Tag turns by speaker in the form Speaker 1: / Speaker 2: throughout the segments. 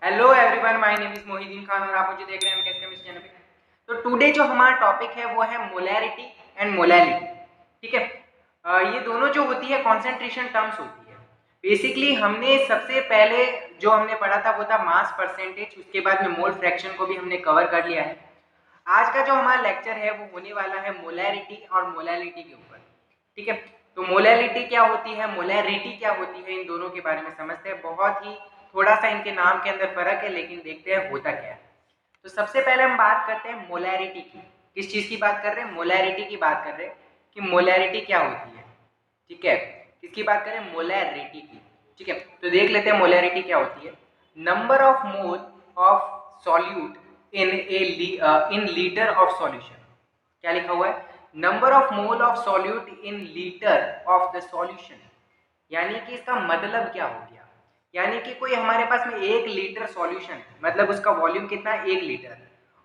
Speaker 1: Hello everyone, my name is Mohideen Khan और आप मुझे देख रहे हैं एमकेएस केमिस्ट्री चैनल पे। तो टुडे जो हमारा टॉपिक है वो है मोलैरिटी एंड मोलैलिटी। ठीक है। ये दोनों जो होती है कॉन्सेंट्रेशन टर्म्स होती है। बेसिकली हमने सबसे पहले जो हमने पढ़ा था वो था मास परसेंटेज, उसके बाद में मोल फ्रैक्शन को भी हमने कवर कर लिया है। आज का जो हमारा लेक्चर है वो होने वाला है मोलैरिटी और मोलैलिटी के ऊपर। ठीक है। तो मोलैलिटी क्या होती है, मोलैरिटी क्या होती है, इन दोनों के बारे में समझते हैं। बहुत ही थोड़ा सा इनके नाम के अंदर फर्क है, लेकिन देखते हैं होता क्या है। तो सबसे पहले हम बात करते हैं मोलैरिटी की। किस चीज की बात कर रहे हैं? मोलैरिटी की बात कर रहे हैं कि मोलैरिटी क्या होती है। ठीक है। किसकी बात करें? मोलैरिटी की। ठीक है। तो देख लेते हैं मोलैरिटी क्या होती है। Number of mole of solute in litre of solution. क्या लिखा हुआ है? Number of mole of solute in litre of the solution. यानी कि इसका मतलब क्या हो गया? यानी कि कोई हमारे पास में 1 लीटर सॉल्यूशन, मतलब उसका वॉल्यूम कितना है? 1 लीटर।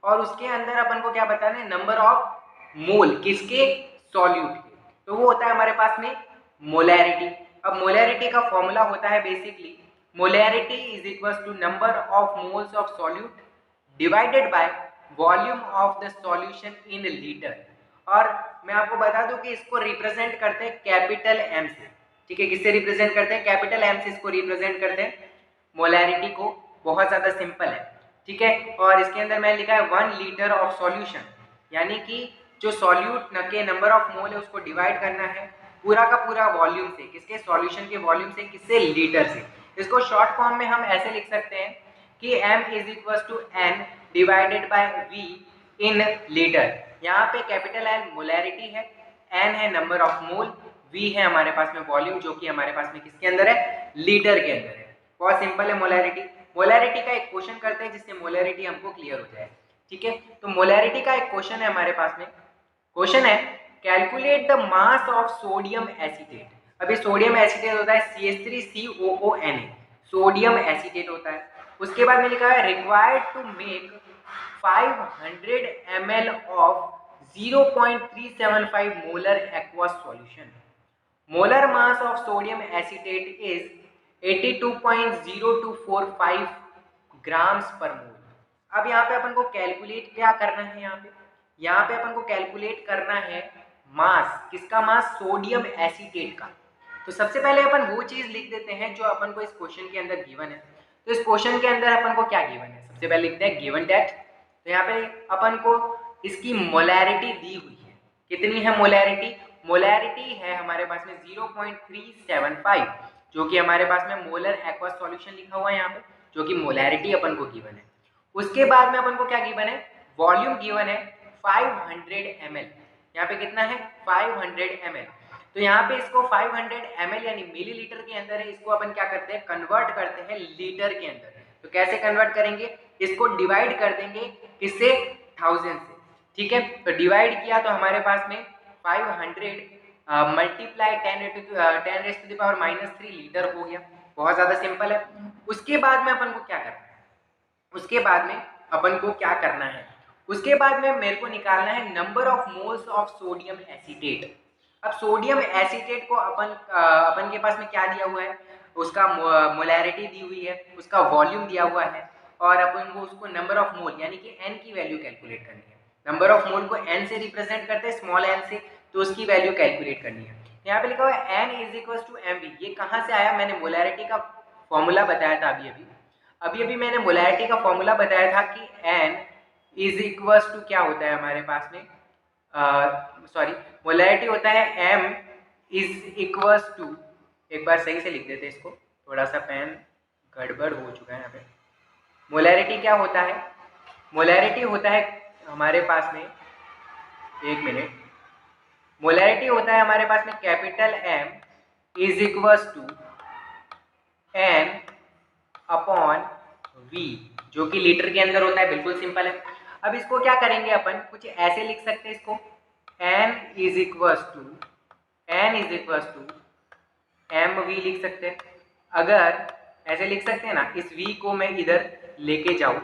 Speaker 1: और उसके अंदर अपन को क्या बताना है? नंबर ऑफ मोल किसके? सॉल्यूट के। तो वो होता है हमारे पास में मोलैरिटी। अब मोलैरिटी का फॉर्मूला होता है basically molarity is equal to number of moles of solute divided by volume of the solution in litre. और मैं आपको बता दूं कि इसको रिप्रेजेंट करते हैं कैपिटल एम से। ठीक है। किससे रिप्रेजेंट करते हैं? कैपिटल एम से इसको रिप्रेजेंट करते हैं मोलैरिटी को। बहुत ज्यादा सिंपल है। ठीक है। और इसके अंदर मैंने लिखा है 1 लीटर ऑफ सॉल्यूशन, यानी कि जो सॉल्यूट के नंबर ऑफ मोल है उसको डिवाइड करना है पूरा का पूरा वॉल्यूम से। किसके? सॉल्यूशन के वॉल्यूम से। किससे? लीटर से। इसको शॉर्ट फॉर्म में हम ऐसे लिख सकते हैं कि m is equal to n divided by v in litre. यहाँ पे कैपिटल L मोलैरिटी है, n है नंबर ऑफ मोल, v है हमारे पास में वॉल्यूम, जो कि हमारे पास में किसके अंदर है? लीटर के अंदर है। बहुत सिंपल है मोलैरिटी। मोलैरिटी का एक क्वेश्चन करते हैं जिससे मोलैरिटी हमको क्लियर हो जाए। ठीक है। तो मोलैरिटी का एक क्वेश्चन है हमारे पास में। क्वेश्चन है calculate the mass of sodium acetate. अभी सोडियम एसीटेट होता है CH3COONA, सोडियम एसीटेट होता है। उसके बाद में लिखा है required to make 500 ml of 0.375 molar aqueous solution. Molar mass of sodium acetate is 82.0245 grams per mole. अब यहाँ पे अपन को कैलकुलेट क्या करना है? यहाँ पे अपन को कैलकुलेट करना है मास। किसका मास? सोडियम एसीटेट का। तो सबसे पहले अपन वो चीज लिख देते हैं जो अपन को इस क्वेश्चन के अंदर गिवन है। तो इस क्वेश्चन के अंदर अपन को क्या गिवन है? सबसे पहले लिखते हैं गिवन दैट। तो यहाँ पे अपन को इसकी मोलैरिटी दी हुई है। कितनी है मोलैरिटी? मोलैरिटी है हमारे पास में 0.375, जो कि हमारे पास में मोलर एक्वस सॉल्यूशन लिखा हुआ है यहाँ पे, जो कि मोलैरिटी अपन को गिवन है। उसके बाद में अपन को क्या गिवन है? वॉल्यूम गिवन है 500 ml। यहाँ पे कितना है? 500 ml। तो यहाँ पे इसको 500 ml यानी मिलीलीटर के अंदर है, इसको अपन क्या करते हैं? कन्वर्ट करते हैं लीटर के अंदर। तो कैसे कन्वर्ट करेंगे? इसको डिवाइड कर देंगे किससे? 1000 से। ठीक है। तो डिवाइड किया तो हमारे पास में 500 मल्टीप्लाई 10⁻³ लीटर हो गया। बहुत ज्यादा सिंपल है। उसके बाद में अपन को क्या करना है? उसके बाद में अपन को क्या करना है? उसके बाद में मेरे को निकालना है number of moles of sodium acetate. अब सोडियम एसीटेट को अपन के पास में क्या दिया हुआ है? उसका मोलैरिटी दी हुई है, उसका वॉल्यूम दिया हुआ है, और अपन को उसको नंबर ऑफ मोल यानी कि n की वैल्यू कैलकुलेट करनी है। नंबर ऑफ मोल को n से रिप्रेजेंट करते हैं, स्मॉल n से, तो उसकी वैल्यू कैलकुलेट करनी है। यहाँ पे लिखा हुआ है n is equal to mv। ये कहाँ से आया? मैंने मोलैरिटी का फॉर्मूला बताया था अभी अभी मैंने मोलैरिटी का फॉर्मूला बताया था कि n इज इक्वल टू क्या होता है हमारे पास में? सॉरी, मोलैरिटी होता है m इज इक्वल टू, एक बार सही से लिख देते हैं इसको, थोड़ा सा पेन गड़बड़ हो चुका है यहाँ पे। मोलैरिटी क्या होता है? मोलैरिटी होता है हमारे पास में, एक मिनट, मोलैरिटी होता है हमारे पास में capital M is equal to n upon v, जो कि लीटर के अंदर होता है। बिल्कुल सिंपल है। अब इसको क्या करेंगे? अपन कुछ ऐसे लिख सकते हैं इसको, n is equal to mv लिख सकते हैं। अगर ऐसे लिख सकते हैं ना, इस v को मैं इधर लेके जाऊं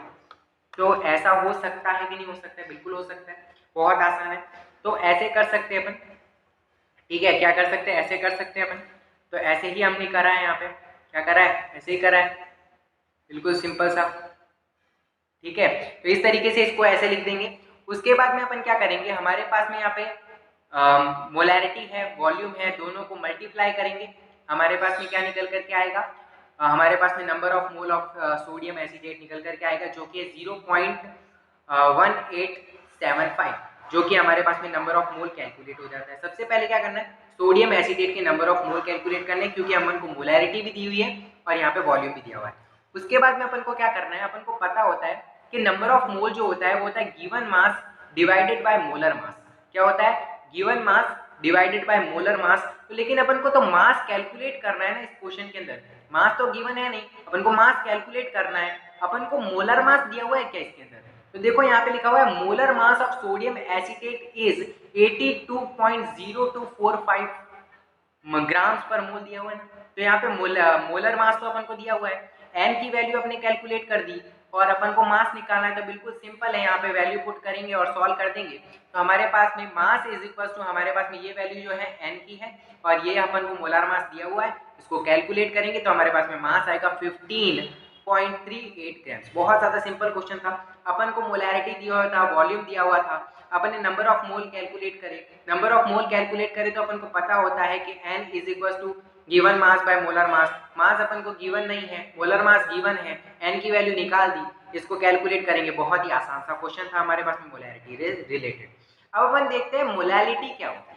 Speaker 1: तो ऐसा हो सकता है कि नहीं हो सकता है? बिल्कुल हो सकता है। बहुत आसान है। तो ऐसे कर सकते हैं अपन। ठीक है। क्या कर सकते हैं? ऐसे कर सकते हैं अपन। तो ऐसे ही हमने करा है। यहाँ पे क्या करा है? ऐसे ही करा है। बिल्कुल सिंपल सा, ठीक है। तो इस तरीके से इसको ऐसे लिख देंगे। उसके बाद में अपन क्या करेंगे, हमारे पास में यहाँ पे मोलैरिटी है, वॉल्यूम है, दोनों को मल्टीप्लाई करेंगे, हमारे पास में क्या निकल करके आएगा, हमारे पास में number of mole of sodium acetate निकल करके आएगा, जो कि 0.1875, जो कि हमारे पास में नंबर ऑफ मोल कैलकुलेट हो जाता है। सबसे पहले क्या करना है, सोडियम एसीटेट के नंबर ऑफ मोल कैलकुलेट करने, क्योंकि अपन को मोलैरिटी भी दी हुई है और यहाँ पे वॉल्यूम भी दिया हुआ है। उसके बाद में अपन को क्या करना है, अपन को पता होता है कि नंबर ऑफ मोल जो होता है वो होता है given mass divided by molar मास। क्या होता है, given mass divided by molar मास। तो लेकिन अपन को तो मास कैलकुलेट करना है ना इस क्वेश्चन के अंदर, मास तो गिवन है नहीं, अपन को मास कैलकुलेट करना है। अपन को मोलर मास दिया हुआ है क्या इसके अंदर, तो देखो यहाँ पे लिखा हुआ है molar mass of sodium acetate is 82.0245 grams per मोल दिया हुआ है ना। तो यहाँ पे मोलर मास तो अपन को दिया हुआ है, एन की वैल्यू अपने कैलकुलेट कर दी और अपन को मास निकालना है, तो बिल्कुल सिंपल है, यहाँ पे वैल्यू पुट करेंगे और सॉल्व कर देंगे। तो हमारे पास में मास इज इक्वल टू, हमारे पास में ये वैल्यू जो है एन की है और ये अपन को मोलर मास दिया हुआ है, इसको कैलकुलेट करेंगे तो हमारे पास में मास आएगा 15.38 ग्राम्स। बहुत ज्यादा सिंपल क्वेश्चन था। अपन को मोलैरिटी दिया हुआ था, वॉल्यूम दिया हुआ था, अपन ने नंबर ऑफ मोल कैलकुलेट करे, नंबर ऑफ मोल कैलकुलेट करे तो अपन को पता होता है कि n is equal to given mass by molar mass. Mass अपन को गिवन नहीं है, मोलर मास गिवन है, n की वैल्यू निकाल दी, इसको कैलकुलेट करेंगे। बहुत ही आसान सा क्वेश्चन था हमारे पास में मोलैरिटी रिलेटेड। अब अपन देखते हैं मोलैलिटी क्या होती है,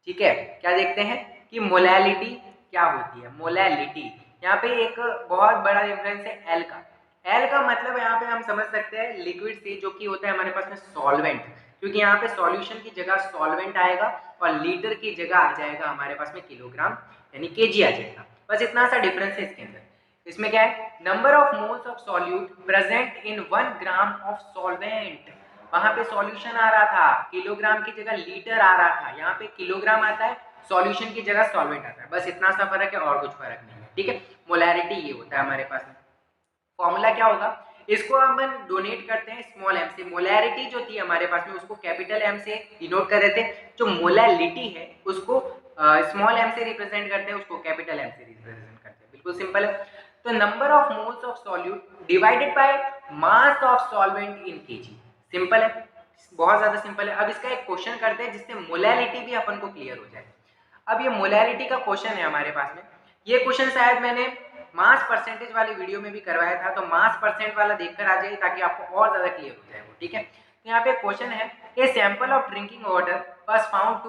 Speaker 1: ठीक है। क्या देखते हैं कि मोलैलिटी क्या होती है। मोलैलिटी यहाँ पे एक बहुत बड़ा डिफरेंस है एल का। एल का मतलब यहाँ पे हम समझ सकते हैं लिक्विड से, जो कि होता है हमारे पास में सॉल्वेंट, क्योंकि यहाँ पे सॉल्यूशन की जगह सॉल्वेंट आएगा और लीटर की जगह आ जाएगा हमारे पास में किलोग्राम यानी केजी आ जाएगा। बस इतना सा डिफरेंस है इसके अंदर। इसमें क्या है, number of moles of solute present in 1 gram of solvent. वहां पे सॉल्यूशन आ रहा था, किलोग्राम की जगह लीटर आ रहा था, यहाँ पे किलोग्राम आता है, सॉल्यूशन की जगह सॉल्वेंट आता है। बस इतना सा फर्क है और कुछ फर्क नहीं है, ठीक है। मोलैरिटी ये होता है हमारे पास में। फॉर्मूला क्या होगा, इसको हम डोनेट करते हैं स्मॉल एम से। मोलैरिटी जो थी हमारे पास में उसको कैपिटल एम से डिनोट कर रहे थे, जो मोलैलिटी है उसको स्मॉल एम से रिप्रेजेंट करते हैं, उसको कैपिटल एम से रिप्रेजेंट करते हैं। बिल्कुल सिंपल है। तो number of moles of solute divided by mass of solvent in KG. Simple है, बहुत ज्यादा सिंपल है। अब इसका एक क्वेश्चन करते हैं जिससे मोलैलिटी भी अपन को क्लियर हो जाए। अब ये मोलैलिटी का क्वेश्चन है हमारे पास में। ये क्वेश्चन शायद मैंने मास परसेंटेज वाली वीडियो में भी करवाया था, तो मास परसेंट वाला देखकर आ जाइए ताकि आपको और ज्यादा क्लियर हो जाए वो, ठीक है। तो यहाँ पे क्वेश्चन है, a sample of drinking water was found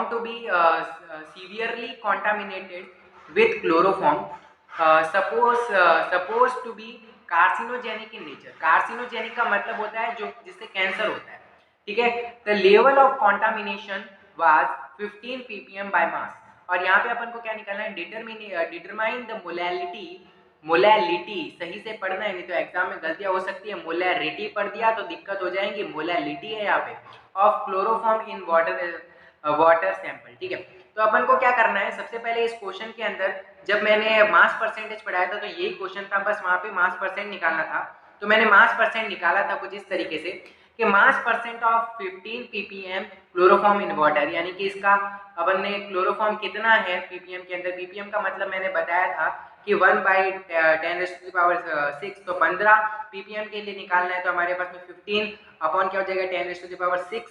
Speaker 1: to be severely contaminated with chloroform suppose to be carcinogenic in nature. Carcinogenic का मतलब होता है जो जिससे कैंसर होता है, ठीक है। The level of contamination was 15 ppm by mass. और यहाँ पे अपन को क्या निकालना है, डिटरमाइन द मोलैलिटी। मोलैलिटी सही से पढ़ना है, नहीं तो एग्जाम में गलतियां हो सकती है। मोलैरिटी पढ़ दिया तो दिक्कत हो जाएंगी। मोलैलिटी है यहाँ पे of chloroform in water sample, ठीक है। तो अपन को क्या करना है, सबसे पहले इस क्वेश्चन के अंदर जब मैंने मास परसेंटेज पढ़ाया था तो यही क्वेश्चन था, बस वहाँ पे मास परसेंट निकालना था। तो मैंने मास परसेंट निकाला था कुछ इस तरीके से कि मास percent of 15 ppm chloroform in water, यानी कि इसका अपन ने क्लोरोफॉर्म कितना है पीपीएम के अंदर। पीपीएम का मतलब मैंने बताया था कि 1/10⁻⁶, तो 15 पीपीएम के लिए निकालना है। तो हमारे पास में 15 अपॉन क्या हो जाएगा 10⁻6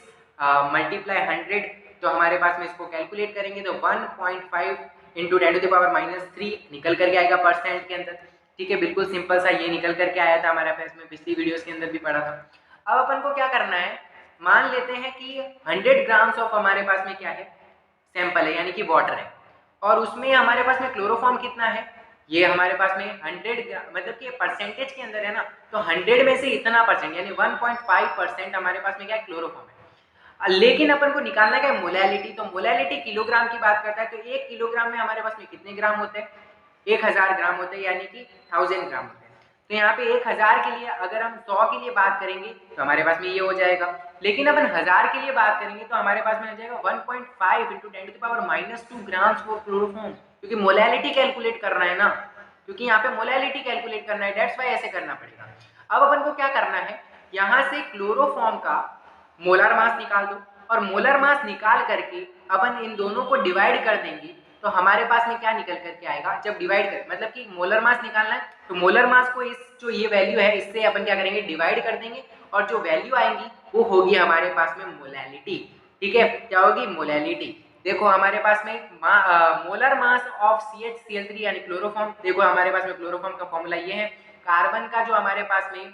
Speaker 1: मल्टीप्लाई 100। तो हमारे पास में इसको कैलकुलेट करेंगे तो 1.5 इंटू 10⁻³ निकल करके आएगा परसेंट के अंदर, ठीक है। बिल्कुल सिंपल सा ये निकल करके आया था हमारे पास में, पिछली वीडियोस के अंदर भी पढ़ा था। अब अपन को क्या करना है, मान लेते हैं कि 100 ग्राम्स ऑफ हमारे पास में क्या है, सैंपल है, यानी कि वाटर है, और उसमें हमारे पास में क्लोरोफॉर्म कितना है, ये हमारे पास में 100 मतलब कि परसेंटेज के अंदर है ना, तो 100 में से इतना परसेंट यानी 1.5% हमारे पास में क्या है, क्लोरोफॉर्म है। लेकिन अपन को निकालना क्या है, मोलैलिटी। तो मोलैलिटी किलोग्राम की बात करता है, तो 1 किलोग्राम में हमारे पास में कितने ग्राम होते हैं, 1000 ग्राम होते हैं, यानी कि 1000 ग्राम होते हैं। तो यहाँ पे 1000 के लिए अगर हम 100 के लिए बात करेंगे तो हमारे पास में ये हो जाएगा, लेकिन अपन 1000 के लिए बात करेंगे तो हमारे पास में हो जाएगा 1.5 इंटू 10⁻⁻² ग्राम्स फॉर क्लोरोफॉर्म, क्योंकि मोलैलिटी कैलकुलेट करना है ना, क्योंकि यहाँ पे मोलैलिटी कैलकुलेट करना है, दैट्स व्हाई ऐसे करना पड़ेगा। अब अपन को क्या करना है, यहाँ से क्लोरोफॉर्म का मोलर मास निकाल दो, और मोलर मास निकाल करके अपन इन दोनों को डिवाइड कर देंगे तो हमारे पास में क्या निकल करके आएगा, जब डिवाइड करें मतलब कि मोलर मास निकालना है तो मोलर मास को इस जो ये वैल्यू है इससे अपन क्या करेंगे, डिवाइड कर देंगे और जो वैल्यू आएंगी वो होगी हमारे पास में मोलैलिटी। ठीक है, क्या होगी, मोलैलिटी। देखो हमारे पास में molar mass of CH Cl3 यानी क्लोरोफॉर्म, देखो हमारे पास में क्लोरोफॉर्म का फॉर्मूला ये है, कार्बन का जो हमारे पास में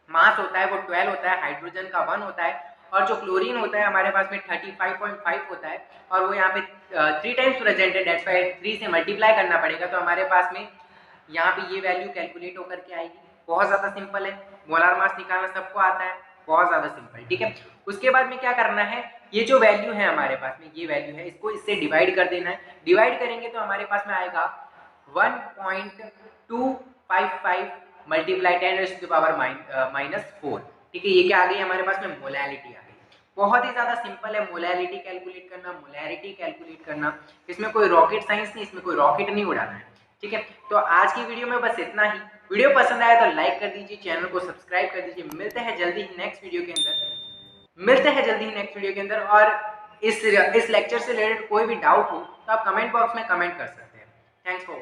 Speaker 1: मास होता है वो 12 होता है, हाइड्रोजन का 1 होता है और जो क्लोरीन होता है हमारे पास में 35.5 होता है और वो यहाँ पे 3 टाइम्स प्रेजेंट है, दैट्स व्हाई 3 से मल्टीप्लाई करना पड़ेगा तो हमारे पास में यहाँ पे ये वैल्यू कैलकुलेट होकर के आएगी। बहुत ज़्यादा सिंपल है, मोलार मास निकालना सबको आता है, बहुत ज़्यादा सिंपल। ठीक है, उसके बाद में क्या करना है, ये जो वैल्यू है हमारे पास में, ये वैल्यू है इसको इससे डिवाइड कर देना है। डिवाइड करेंगे तो हमारे पास में आएगा 1.255 मल्टीप्लाई 10⁻⁻⁴। ठीक है, ये क्या आ गई हमारे पास में, मोलैलिटी आ गई। बहुत ही ज़्यादा सिंपल है मोलैलिटी कैलकुलेट करना, मोलैरिटी कैलकुलेट करना। इसमें कोई रॉकेट साइंस नहीं, इसमें कोई रॉकेट नहीं उड़ाना है। ठीक है, तो आज की वीडियो में बस इतना ही। वीडियो पसंद आया तो लाइक कर दीजिए, चैनल को सब्सक्राइब कर दीजिए। मिलते हैं जल्दी ही नेक्स्ट वीडियो के अंदर और इस लेक्चर से रिलेटेड कोई भी डाउट हो तो आप कमेंट बॉक्स में कमेंट कर सकते हैं। Thanks for